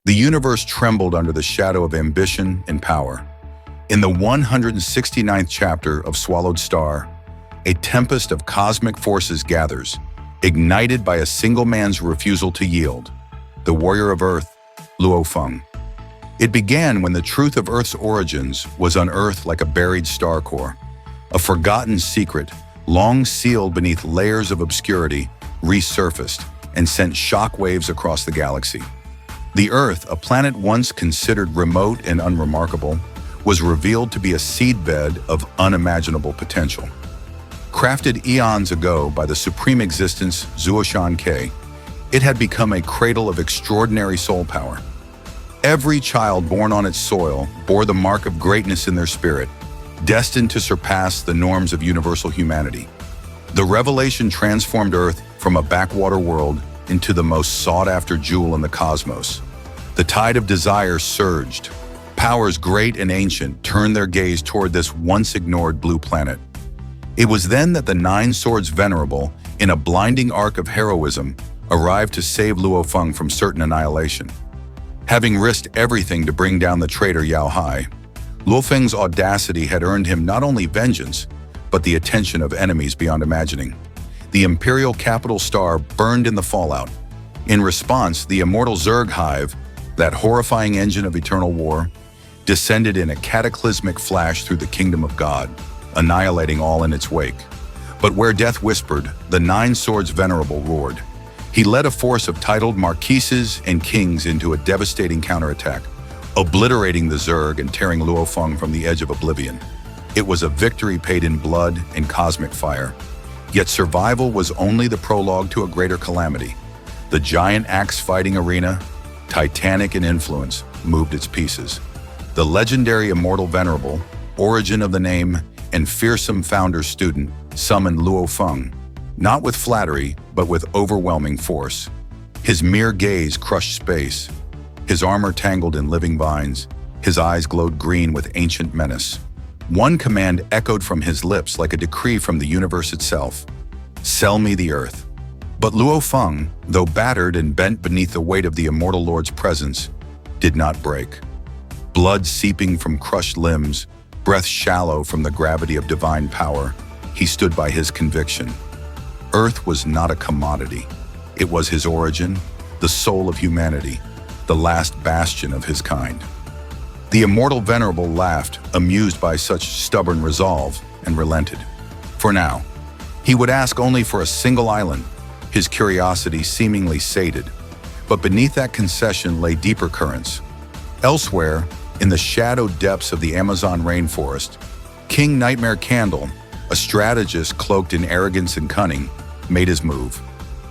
The universe trembled under the shadow of ambition and power. In the 169th chapter of Swallowed Star, a tempest of cosmic forces gathers, ignited by a single man's refusal to yield, the warrior of Earth, Luo Feng. It began when the truth of Earth's origins was unearthed like a buried star core. A forgotten secret, long sealed beneath layers of obscurity, resurfaced and sent shockwaves across the galaxy. The Earth, a planet once considered remote and unremarkable, was revealed to be a seedbed of unimaginable potential. Crafted eons ago by the supreme existence Zuoshan Ke, it had become a cradle of extraordinary soul power. Every child born on its soil bore the mark of greatness in their spirit, destined to surpass the norms of universal humanity. The revelation transformed Earth from a backwater world into the most sought-after jewel in the cosmos. The tide of desire surged. Powers great and ancient turned their gaze toward this once-ignored blue planet. It was then that the Nine Swords Venerable, in a blinding arc of heroism, arrived to save Luo Feng from certain annihilation. Having risked everything to bring down the traitor Yao Hai, Luo Feng's audacity had earned him not only vengeance, but the attention of enemies beyond imagining. The Imperial Capital Star burned in the fallout. In response, the Immortal Zerg hive, that horrifying engine of eternal war, descended in a cataclysmic flash through the kingdom of God, annihilating all in its wake. But where death whispered, the Nine Swords Venerable roared. He led a force of titled marquises and kings into a devastating counterattack, obliterating the Zerg and tearing Luo Feng from the edge of oblivion. It was a victory paid in blood and cosmic fire. Yet survival was only the prologue to a greater calamity. The giant axe-fighting arena, titanic in influence, moved its pieces. The legendary Immortal Venerable, origin of the name, and fearsome founder student, summoned Luo Feng, not with flattery, but with overwhelming force. His mere gaze crushed space. His armor tangled in living vines. His eyes glowed green with ancient menace. One command echoed from his lips like a decree from the universe itself. Sell me the earth. But Luo Feng, though battered and bent beneath the weight of the Immortal Lord's presence, did not break. Blood seeping from crushed limbs, breath shallow from the gravity of divine power, he stood by his conviction. Earth was not a commodity. It was his origin, the soul of humanity, the last bastion of his kind. The Immortal Venerable laughed, amused by such stubborn resolve, and relented. For now, he would ask only for a single island, his curiosity seemingly sated. But beneath that concession lay deeper currents. Elsewhere, in the shadowed depths of the Amazon rainforest, King Nightmare Candle, a strategist cloaked in arrogance and cunning, made his move.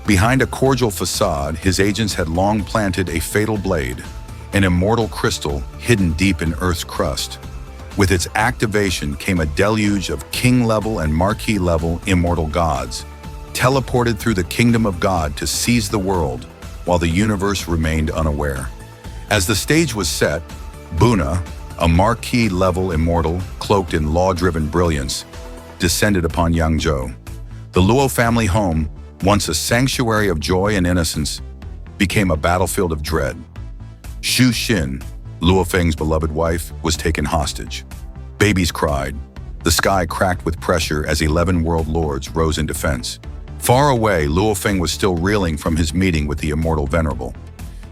Behind a cordial facade, his agents had long planted a fatal blade, an immortal crystal hidden deep in Earth's crust. With its activation came a deluge of king-level and marquis-level immortal gods, teleported through the kingdom of God to seize the world while the universe remained unaware. As the stage was set, Buna, a marquis-level immortal cloaked in law-driven brilliance, descended upon Yangzhou. The Luo family home, once a sanctuary of joy and innocence, became a battlefield of dread. Xu Xin, Luo Feng's beloved wife, was taken hostage. Babies cried. The sky cracked with pressure as 11 world lords rose in defense. Far away, Luo Feng was still reeling from his meeting with the Immortal Venerable.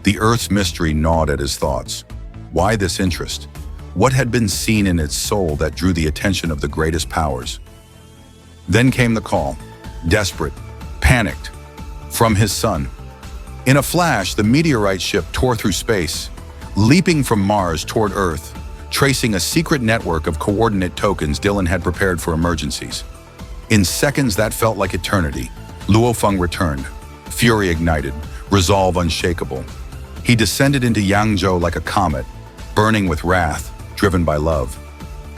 The Earth's mystery gnawed at his thoughts. Why this interest? What had been seen in its soul that drew the attention of the greatest powers? Then came the call, desperate, panicked, from his son. In a flash, the meteorite ship tore through space, leaping from Mars toward Earth, tracing a secret network of coordinate tokens Dylan had prepared for emergencies. In seconds that felt like eternity, Luo Feng returned, fury ignited, resolve unshakable. He descended into Yangzhou like a comet, burning with wrath, driven by love.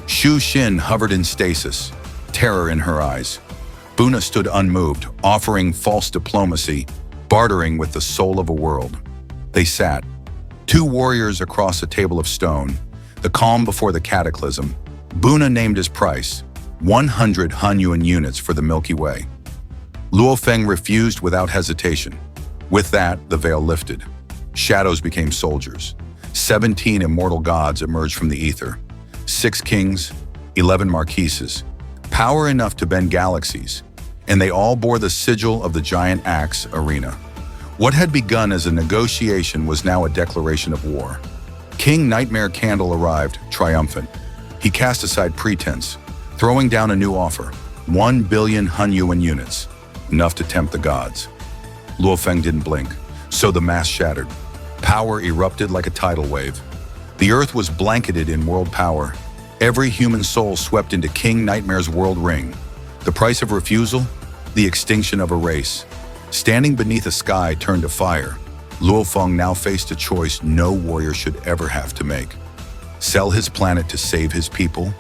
Xu Xin hovered in stasis, terror in her eyes. Buna stood unmoved, offering false diplomacy, bartering with the soul of a world. They sat, two warriors across a table of stone, the calm before the cataclysm. Buna named his price, 100 Hunyuan units for the Milky Way. Luo Feng refused without hesitation. With that, the veil lifted. Shadows became soldiers. 17 immortal gods emerged from the ether. 6 kings, 11 marquises. Power enough to bend galaxies. And they all bore the sigil of the giant axe arena. What had begun as a negotiation was now a declaration of war. King Nightmare Candle arrived, triumphant. He cast aside pretense, throwing down a new offer, 1 billion Hun Yuan units, enough to tempt the gods. Luo Feng didn't blink, so the mass shattered. Power erupted like a tidal wave. The earth was blanketed in world power. Every human soul swept into King Nightmare's world ring. The price of refusal? The extinction of a race. Standing beneath a sky turned to fire, Luo Feng now faced a choice no warrior should ever have to make. Sell his planet to save his people,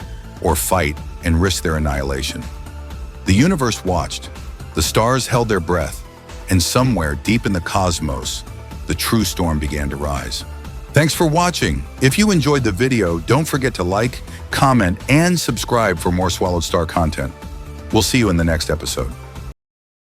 or fight and risk their annihilation. The universe watched. The stars held their breath, and somewhere deep in the cosmos, the true storm began to rise. Thanks for watching. If you enjoyed the video, don't forget to like, comment, and subscribe for more Swallowed Star content. We'll see you in the next episode.